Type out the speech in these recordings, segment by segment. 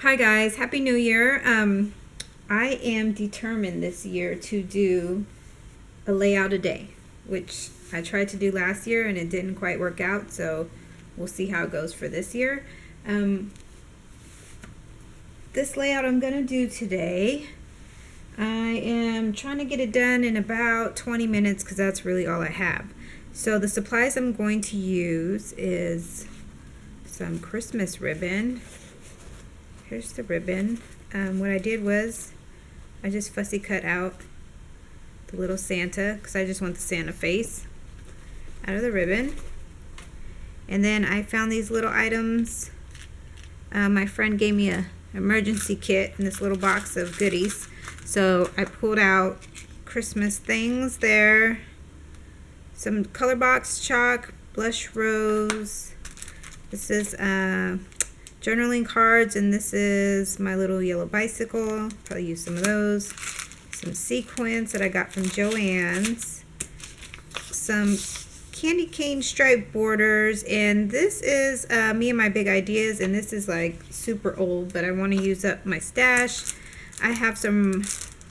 Hi guys, Happy New Year. I am determined this year to do a layout a day, which I tried to do last year and it didn't quite work out, so we'll see how it goes for this year. This layout I'm going to do today, I am trying to get it done in about 20 minutes because that's really all I have. So the supplies I'm going to use is some Christmas ribbon. Here's the ribbon. What I did was I just fussy cut out the little Santa because I just want the Santa face out of the ribbon. And then I found these little items. My friend gave me an emergency kit in this little box of goodies. So I pulled out Christmas things there. Some color box chalk, blush rose. This is journaling cards, and this is my little yellow bicycle. Probably use some of those. Some sequins that I got from Joann's. Some candy cane stripe borders, and this is me and my big ideas, and this is like super old, but I want to use up my stash. I have some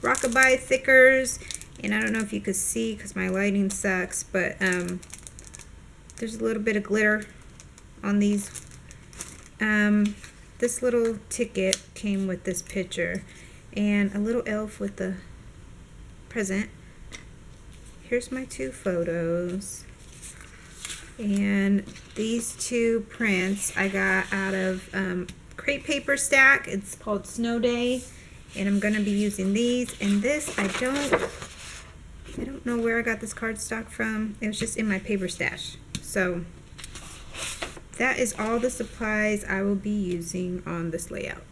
rockabye thickers, and I don't know if you could see because my lighting sucks, but there's a little bit of glitter on these. This little ticket came with this picture and a little elf with the present. Here's my two photos, and these two prints I got out of crepe paper stack. It's called Snow Day, and I'm gonna be using these. And this I don't know where I got this cardstock from. It was just in my paper stash. So that is all the supplies I will be using on this layout.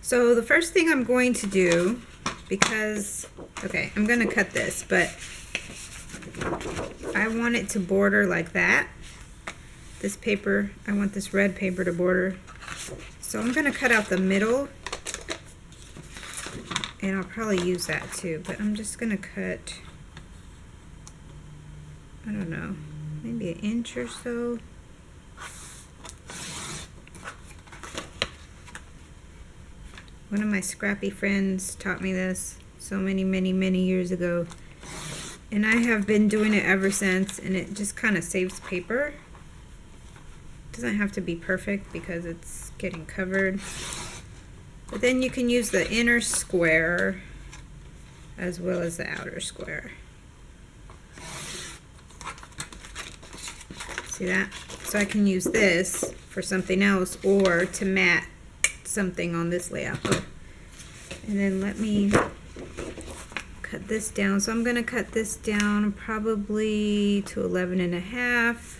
So the first thing I'm going to do, because, okay, I'm going to cut this, but I want it to border like that. This paper, I want this red paper to border. So I'm going to cut out the middle, and I'll probably use that too, but I'm just going to cut, I don't know, maybe an inch or so. One of my scrappy friends taught me this so many years ago, and I have been doing it ever since, and it just kind of saves paper. It doesn't have to be perfect because it's getting covered, but then you can use the inner square as well as the outer square. See that? So I can use this for something else or to mat something on this layout. And then let me cut this down. So I'm going to cut this down probably to 11.5.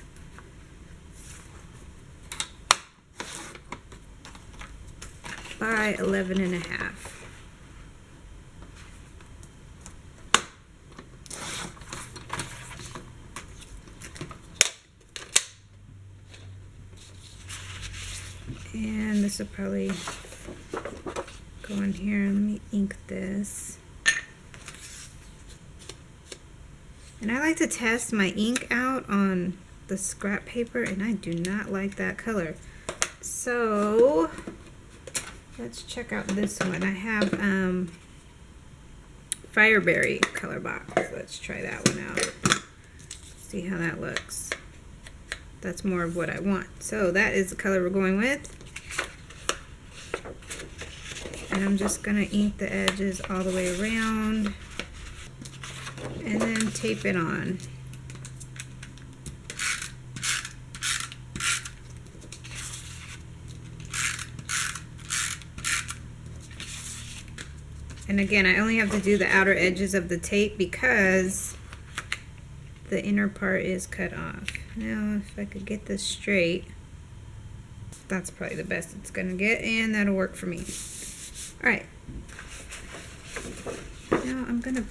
By 11.5. And this will probably go in here. Let me ink this. And I like to test my ink out on the scrap paper, and I do not like that color. So let's check out this one. I have Fireberry color box. Let's try that one out. See how that looks. That's more of what I want. So that is the color we're going with. And I'm just going to ink the edges all the way around and then tape it on. And again, I only have to do the outer edges of the tape because the inner part is cut off. Now, if I could get this straight, that's probably the best it's going to get, and that'll work for me. Alright, now I'm going to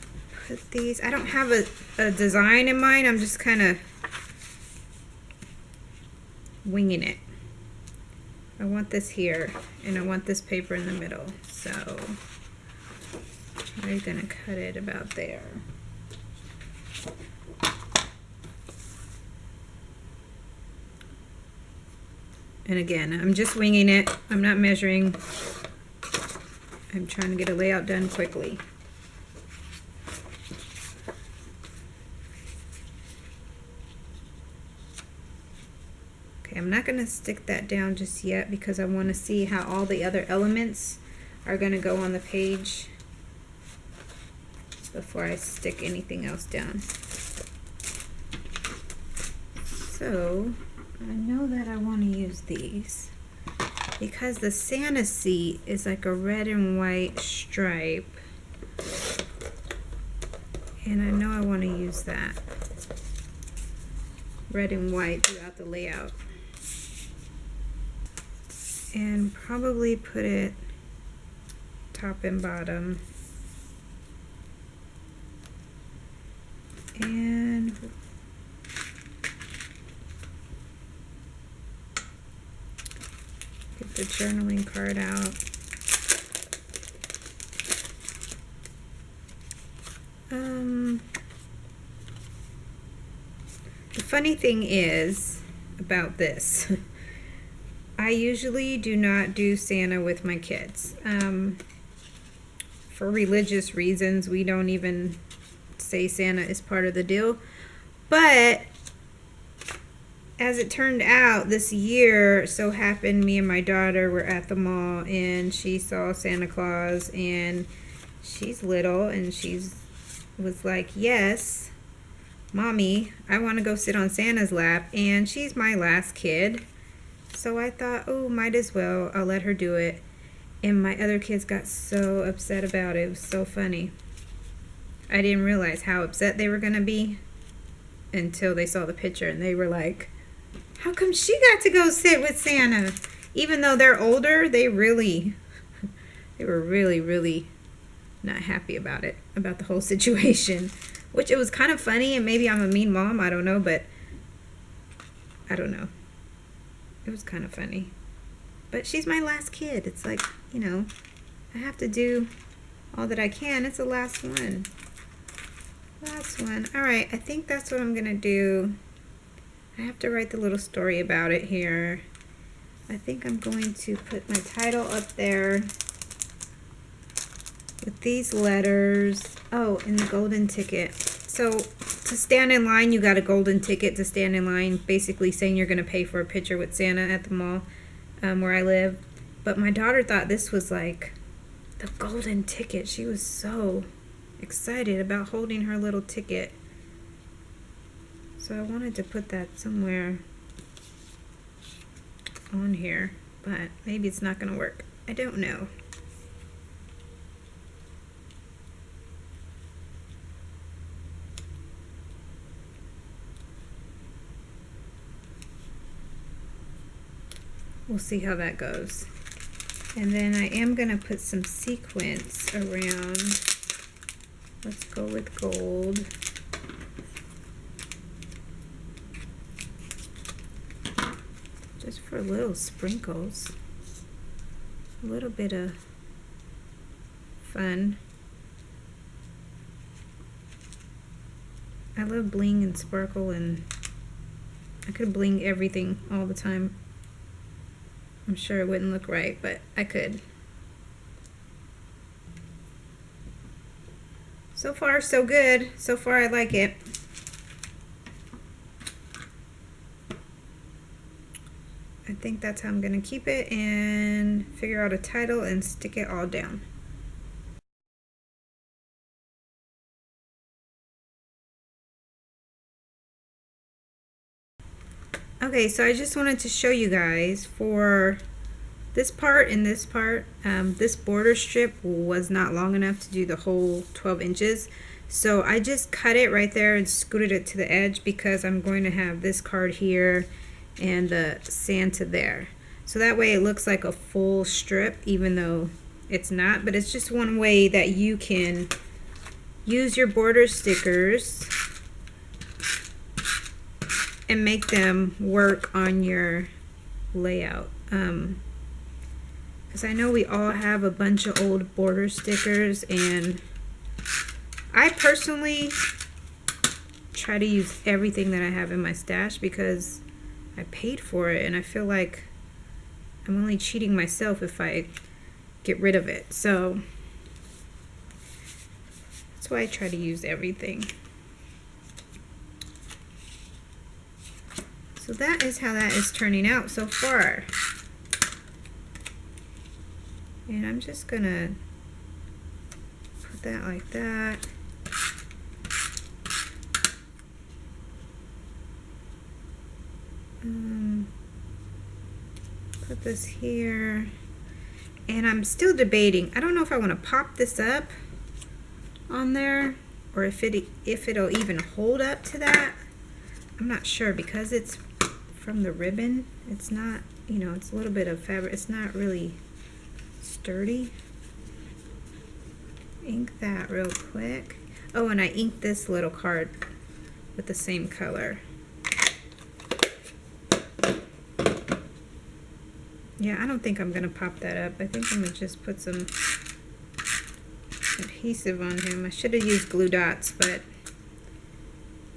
put these, I don't have a design in mind, I'm just kind of winging it. I want this here, and I want this paper in the middle, so I'm going to cut it about there. And again, I'm just winging it. I'm not measuring. I'm trying to get a layout done quickly. Okay, I'm not going to stick that down just yet because I want to see how all the other elements are going to go on the page before I stick anything else down. So I know that I want to use these because the Santa seat is like a red and white stripe, and I know I want to use that red and white throughout the layout, and probably put it top and bottom. And get the journaling card out. The funny thing is about this, I usually do not do Santa with my kids. For religious reasons, we don't even say Santa is part of the deal. But as it turned out, this year so happened me and my daughter were at the mall and she saw Santa Claus, and she's little and was like, yes, Mommy, I want to go sit on Santa's lap, and she's my last kid. So I thought, oh, might as well, I'll let her do it. And my other kids got so upset about it. It was so funny. I didn't realize how upset they were going to be until they saw the picture, and they were like, how come she got to go sit with Santa? Even though they're older, they were really not happy about it, about the whole situation. Which it was kind of funny, and maybe I'm a mean mom, I don't know, but I don't know. It was kind of funny. But she's my last kid. It's like, you know, I have to do all that I can. It's the last one. Last one. Alright, I think that's what I'm going to do. I have to write the little story about it here. I think I'm going to put my title up there with these letters. Oh, and the golden ticket. So to stand in line, you got a golden ticket to stand in line, basically saying you're going to pay for a picture with Santa at the mall where I live. But my daughter thought this was like the golden ticket. She was so excited about holding her little ticket. So I wanted to put that somewhere on here, but maybe it's not going to work. I don't know. We'll see how that goes. And then I am going to put some sequins around. Let's go with gold. Just for little sprinkles. A little bit of fun. I love bling and sparkle, and I could bling everything all the time. I'm sure it wouldn't look right, but I could. So far, so good. So far, I like it. I think that's how I'm going to keep it, and figure out a title and stick it all down. Okay, so I just wanted to show you guys for this part and this part, this border strip was not long enough to do the whole 12 inches. So I just cut it right there and scooted it to the edge because I'm going to have this card here and the Santa there. So that way it looks like a full strip, even though it's not. But it's just one way that you can use your border stickers and make them work on your layout. Because I know we all have a bunch of old border stickers, and I personally try to use everything that I have in my stash because I paid for it, and I feel like I'm only cheating myself if I get rid of it. So that's why I try to use everything. So that is how that is turning out so far. And I'm just gonna put that like that. Put this here. And I'm still debating. I don't know if I want to pop this up on there or if it'll even hold up to that. I'm not sure because it's from the ribbon. It's not, you know, it's a little bit of fabric. It's not really sturdy. Ink that real quick. Oh, and I inked this little card with the same color. Yeah, I don't think I'm gonna pop that up. I think I'm gonna just put some adhesive on him. I should have used glue dots, but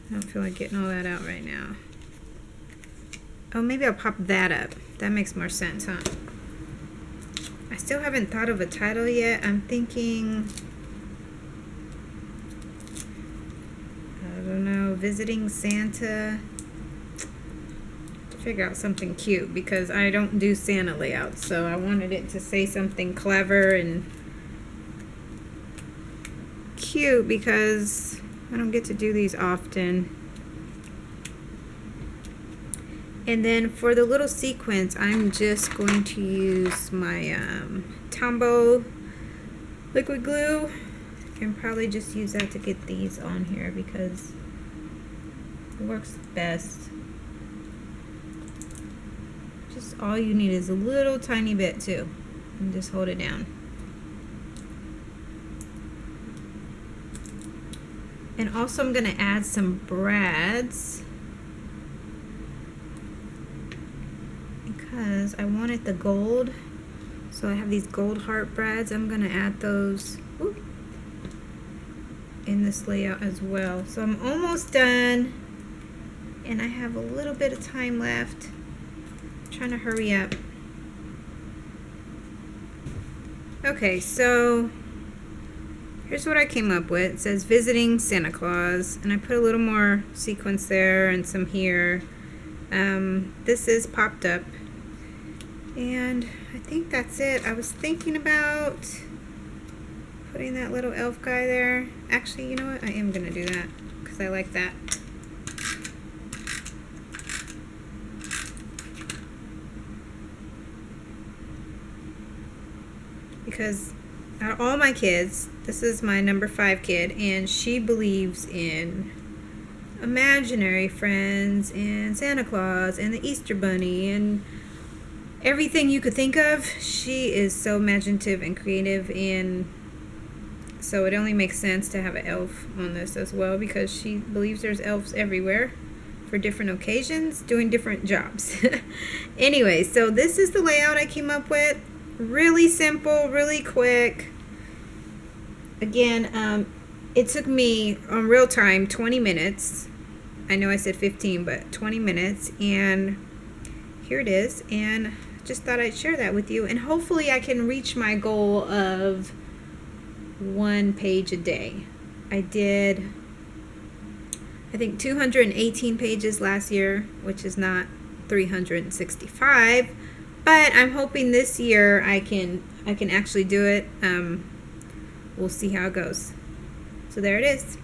I don't feel like getting all that out right now. Oh, maybe I'll pop that up. That makes more sense, huh? I still haven't thought of a title yet. I'm thinking, I don't know, Visiting Santa. To figure out something cute because I don't do Santa layouts, so I wanted it to say something clever and cute because I don't get to do these often. And then for the little sequins, I'm just going to use my Tombow liquid glue and probably just use that to get these on here because it works best. Just all you need is a little tiny bit too, and just hold it down. And also I'm gonna add some brads because I wanted the gold. So I have these gold heart brads. I'm gonna add those in this layout as well. So I'm almost done and I have a little bit of time left. I'm trying to hurry up. Okay, so here's what I came up with. It says Visiting Santa Claus, and I put a little more sequins there and some here. This is popped up, and I think that's it. I was thinking about putting that little elf guy there. Actually, you know what? I am gonna do that because I like that. Because out of all my kids, this is my number 5 kid, and she believes in imaginary friends and Santa Claus and the Easter Bunny and everything you could think of. She is so imaginative and creative, and so it only makes sense to have an elf on this as well because she believes there's elves everywhere for different occasions doing different jobs. Anyway, so this is the layout I came up with. Really simple, really quick. Again, it took me on real time 20 minutes. I know I said 15, but 20 minutes, and here it is. And just thought I'd share that with you, and hopefully I can reach my goal of 1 page a day. I did, I think, 218 pages last year, which is not 365. But I'm hoping this year I can actually do it. We'll see how it goes. So there it is.